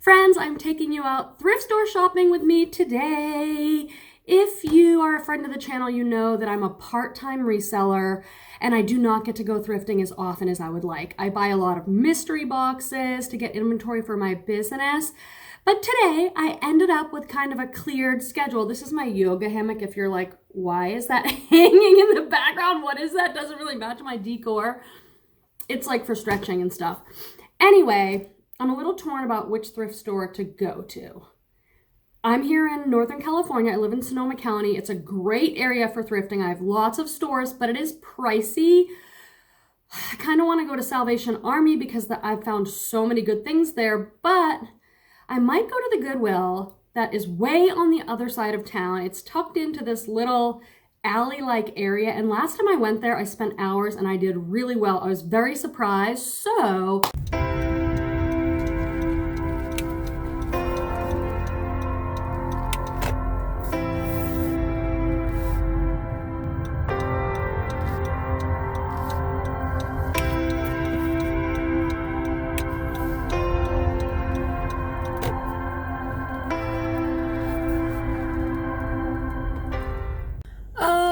Friends, I'm taking you out thrift store shopping with me today. If you are a friend of the channel, you know that I'm a part-time reseller and I do not get to go thrifting as often as I would like. I buy a lot of mystery boxes to get inventory for my business. But today I ended up with kind of a cleared schedule. This is my yoga hammock. If you're like, why is that hanging in the background? What is that? Doesn't really match my decor. It's like for stretching and stuff. Anyway, I'm a little torn about which thrift store to go to. I'm here in Northern California. I live in Sonoma County. It's a great area for thrifting. I have lots of stores, but it is pricey. I kind of want to go to Salvation Army because I've found so many good things there, but I might go to the Goodwill that is way on the other side of town. It's tucked into this little alley-like area, and last time I went there, I spent hours and I did really well. I was very surprised, so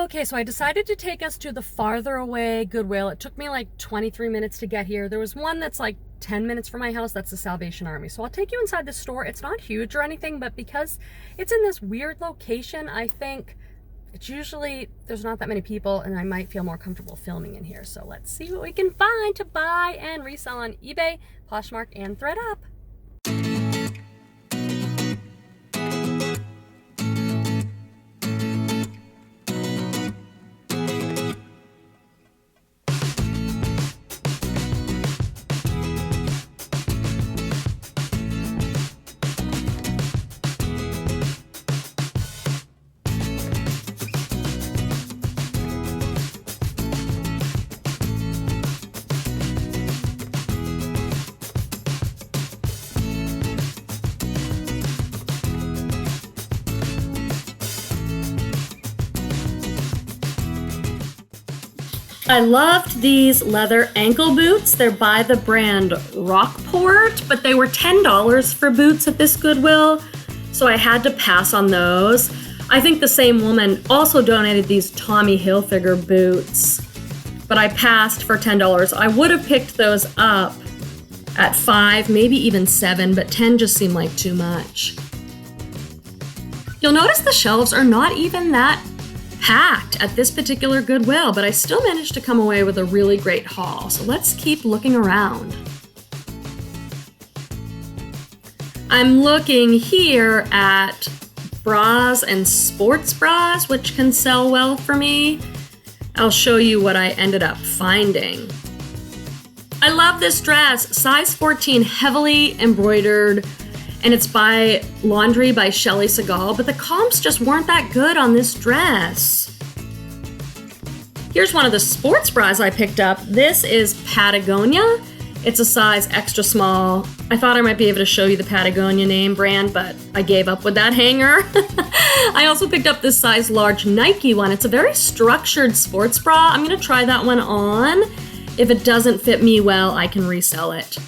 okay, so I decided to take us to the farther away Goodwill. It took me like 23 minutes to get here. There was one that's like 10 minutes from my house. That's the Salvation Army. So I'll take you inside the store. It's not huge or anything, but because it's in this weird location, I think it's usually, there's not that many people and I might feel more comfortable filming in here. So let's see what we can find to buy and resell on eBay, Poshmark, and Thredup. I loved these leather ankle boots. They're by the brand Rockport, but they were $10 for boots at this Goodwill, so I had to pass on those. I think the same woman also donated these Tommy Hilfiger boots, but I passed for $10. I would have picked those up at $5, maybe even $7, but $10 just seemed like too much. You'll notice the shelves are not even that packed at this particular Goodwill, but I still managed to come away with a really great haul. So let's keep looking around. I'm looking here at bras and sports bras, which can sell well for me. I'll show you what I ended up finding. I love this dress, size 14, heavily embroidered, and it's by Laundry by Shelly Segal, but the comps just weren't that good on this dress. Here's one of the sports bras I picked up. This is Patagonia. It's a size extra small. I thought I might be able to show you the Patagonia name brand, but I gave up with that hanger. I also picked up this size large Nike one. It's a very structured sports bra. I'm gonna try that one on. If it doesn't fit me well, I can resell it.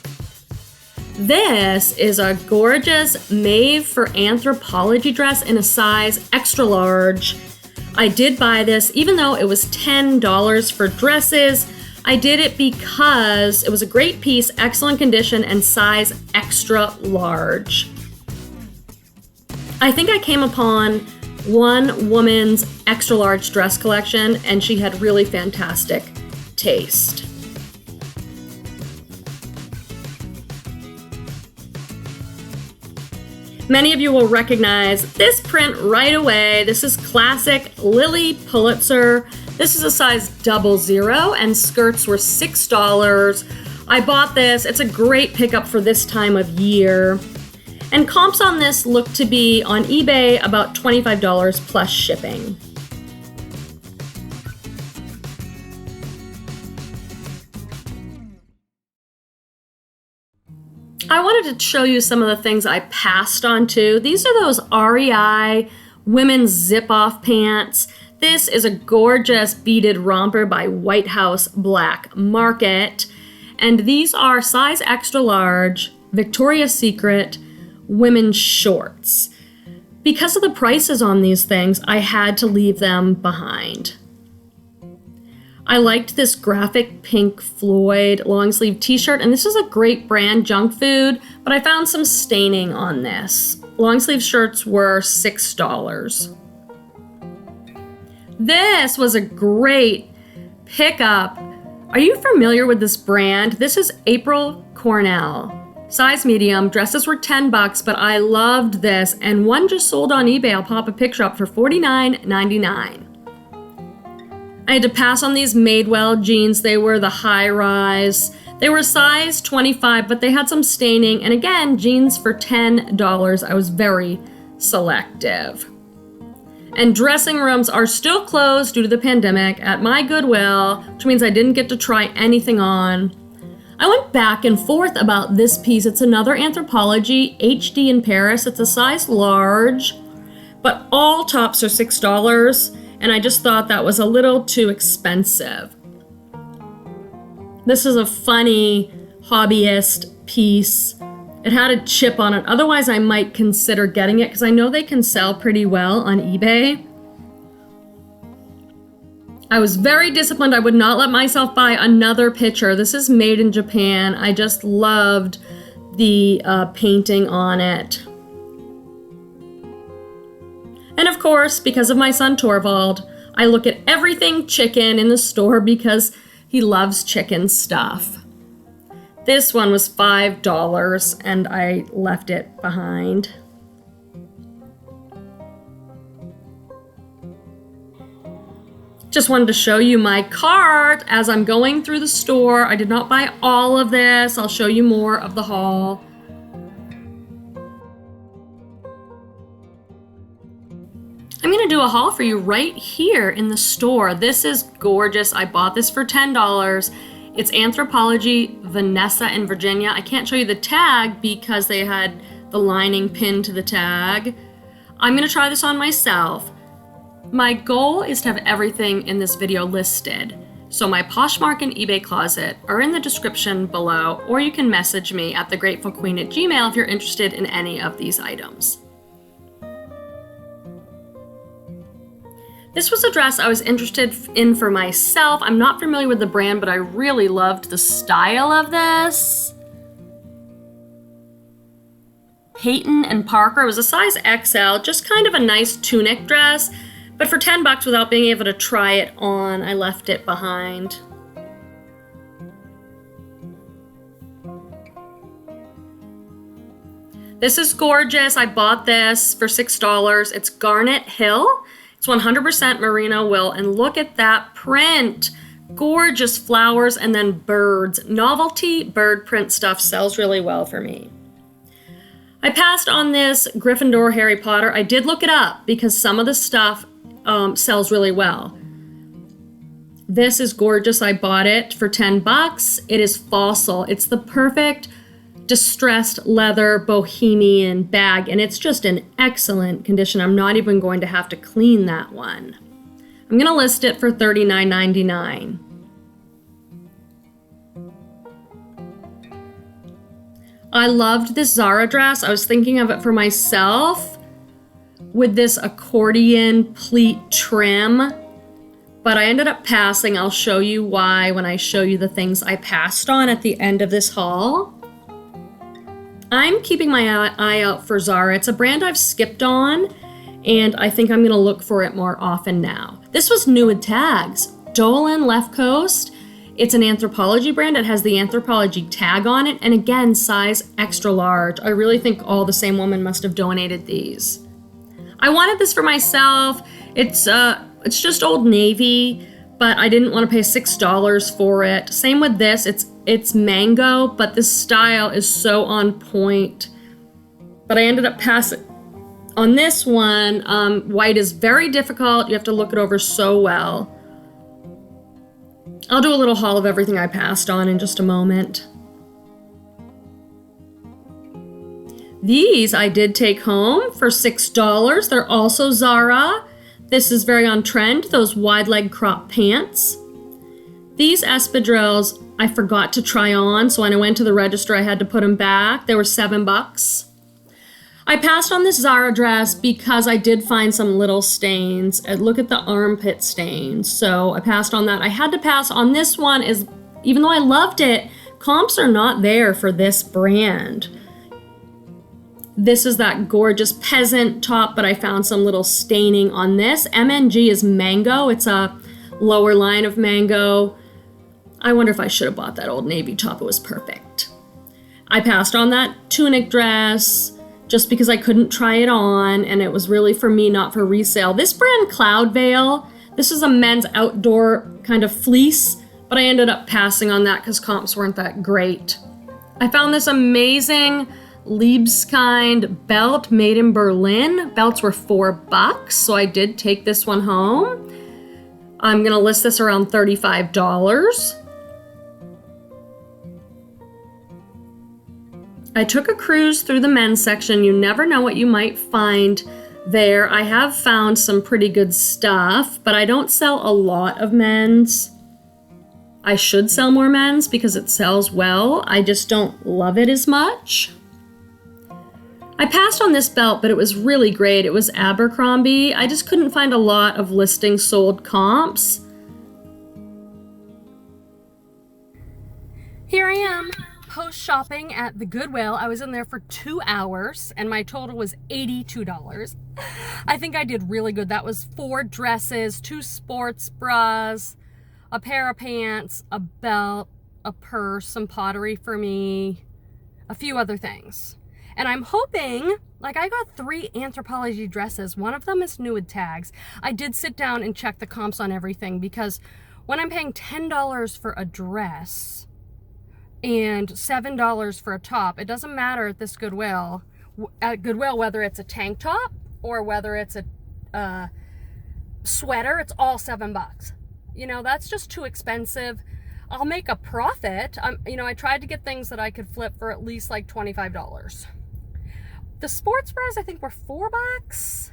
This is a gorgeous Maeve for Anthropology dress in a size extra large. I did buy this, even though it was $10 for dresses. I did it because it was a great piece, excellent condition, and size extra large. I think I came upon one woman's extra large dress collection, and she had really fantastic taste. Many of you will recognize this print right away. This is classic Lily Pulitzer. This is a size 00 and skirts were $6. I bought this. It's a great pickup for this time of year. And comps on this look to be on eBay about $25 plus shipping. I wanted to show you some of the things I passed on to. These are those REI women's zip-off pants. This is a gorgeous beaded romper by White House Black Market. And these are size extra large, Victoria's Secret, women's shorts. Because of the prices on these things, I had to leave them behind. I liked this graphic pink Floyd long sleeve t-shirt, and this is a great brand, Junk Food, but I found some staining on this. Long sleeve shirts were $6. This was a great pickup. Are you familiar with this brand? This is April Cornell. Size medium, dresses were $10, but I loved this, and one just sold on eBay. I'll pop a picture up for $49.99. I had to pass on these Madewell jeans. They were the high rise. They were size 25, but they had some staining, and again, jeans for $10. I was very selective. And dressing rooms are still closed due to the pandemic at my Goodwill, which means I didn't get to try anything on. I went back and forth about this piece. It's another Anthropologie HD in Paris. It's a size large, but all tops are $6, and I just thought that was a little too expensive. This is a funny hobbyist piece. It had a chip on it. Otherwise, I might consider getting it because I know they can sell pretty well on eBay. I was very disciplined. I would not let myself buy another picture. This is made in Japan. I just loved the painting on it. And of course, because of my son Torvald, I look at everything chicken in the store because he loves chicken stuff. This one was $5 and I left it behind. Just wanted to show you my cart as I'm going through the store. I did not buy all of this. I'll show you more of the haul. I'm gonna do a haul for you right here in the store. This is gorgeous. I bought this for $10. It's Anthropologie Vanessa in Virginia. I can't show you the tag because they had the lining pinned to the tag. I'm gonna try this on myself. My goal is to have everything in this video listed. So my Poshmark and eBay closet are in the description below, or you can message me at thegratefulqueen@gmail.com if you're interested in any of these items. This was a dress I was interested in for myself. I'm not familiar with the brand, but I really loved the style of this. Peyton and Parker. It was a size XL, just kind of a nice tunic dress. But for $10 without being able to try it on, I left it behind. This is gorgeous. I bought this for $6. It's Garnet Hill. It's 100% merino wool, and look at that print. Gorgeous flowers and then birds. Novelty bird print stuff sells really well for me. I passed on this Gryffindor Harry Potter. I did look it up because some of the stuff sells really well. This is gorgeous. I bought it for $10. It is fossil. It's the perfect distressed leather bohemian bag, and it's just in excellent condition. I'm not even going to have to clean that one. I'm gonna list it for $39.99. I loved this Zara dress. I was thinking of it for myself with this accordion pleat trim, but I ended up passing. I'll show you why when I show you the things I passed on at the end of this haul. I'm keeping my eye out for Zara. It's a brand I've skipped on, and I think I'm gonna look for it more often now. This was new with tags. Dolan Left Coast. It's an Anthropologie brand. It has the Anthropologie tag on it, and again, size extra large. I really think all the same woman must have donated these. I wanted this for myself. It's just Old Navy, but I didn't want to pay $6 for it. Same with this. It's mango, but this style is so on point. But I ended up passing on this one. White is very difficult. You have to look it over so well. I'll do a little haul of everything I passed on in just a moment. These I did take home for $6. They're also Zara. This is very on trend, those wide leg crop pants. These espadrilles I forgot to try on, so when I went to the register I had to put them back. They were $7. I passed on this Zara dress because I did find some little stains. Look at the armpit stains. So I passed on that. I had to pass on this one, even though I loved it, comps are not there for this brand. This is that gorgeous peasant top, but I found some little staining on this. MNG is mango. It's a lower line of mango. I wonder if I should have bought that Old Navy top. It was perfect. I passed on that tunic dress just because I couldn't try it on, and it was really for me, not for resale. This brand, Cloudveil, this is a men's outdoor kind of fleece, but I ended up passing on that because comps weren't that great. I found this amazing Liebskind belt made in Berlin. Belts were $4, so I did take this one home. I'm gonna list this around $35. I took a cruise through the men's section. You never know what you might find there. I have found some pretty good stuff, but I don't sell a lot of men's. I should sell more men's because it sells well. I just don't love it as much. I passed on this belt, but it was really great. It was Abercrombie. I just couldn't find a lot of listings sold comps. Here I am, post shopping at the Goodwill. I was in there for 2 hours and my total was $82. I think I did really good. That was 4 dresses, 2 sports bras, a pair of pants, a belt, a purse, some pottery for me, a few other things. And I'm hoping, like I got 3 Anthropologie dresses. One of them is new with tags. I did sit down and check the comps on everything because when I'm paying $10 for a dress and $7 for a top, it doesn't matter at this Goodwill. At Goodwill, whether it's a tank top or whether it's a sweater, it's all $7. You know, that's just too expensive. I'll make a profit. You know, I tried to get things that I could flip for at least like $25. The sports bras, I think, were $4.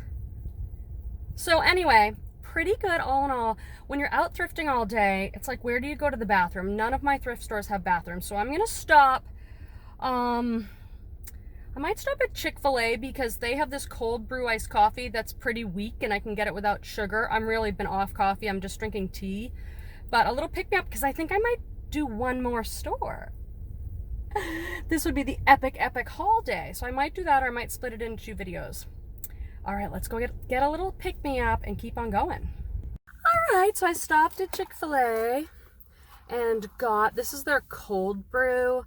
So anyway, pretty good all in all. When you're out thrifting all day, it's like, where do you go to the bathroom? None of my thrift stores have bathrooms. So I'm going to stop. I might stop at Chick-fil-A because they have this cold brew iced coffee that's pretty weak and I can get it without sugar. I'm really been off coffee. I'm just drinking tea. But a little pick-me-up because I think I might do one more store. This would be the epic haul day. So I might do that or I might split it into 2 videos. All right, let's go get a little pick-me-up and keep on going. All right, so I stopped at Chick-fil-A and got, this is their cold brew,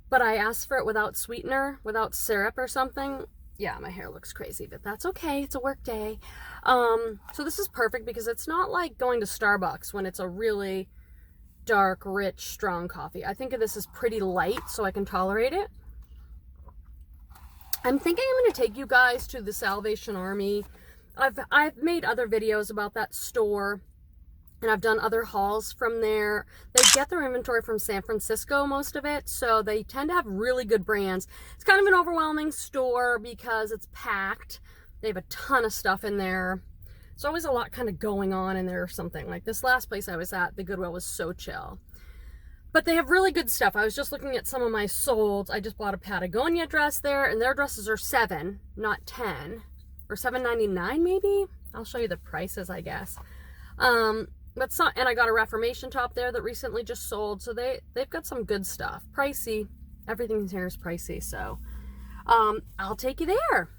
but I asked for it without sweetener, without syrup or something. Yeah, my hair looks crazy, but that's okay. It's a work day. So this is perfect because it's not like going to Starbucks when it's a really dark, rich, strong coffee. I think of this as pretty light so I can tolerate it. I'm thinking I'm going to take you guys to the Salvation Army. I've made other videos about that store and I've done other hauls from there. They get their inventory from San Francisco, most of it, so they tend to have really good brands. It's kind of an overwhelming store because it's packed. They have a ton of stuff in there. There's always a lot kind of going on in there or something. Like this last place I was at, the Goodwill, was so chill. But they have really good stuff. I was just looking at some of my solds. I just bought a Patagonia dress there, and their dresses are $7, not $10, or $7.99 maybe. I'll show you the prices, I guess. But some, and I got a Reformation top there that recently just sold. So they've got some good stuff. Pricey. Everything here is pricey. So I'll take you there.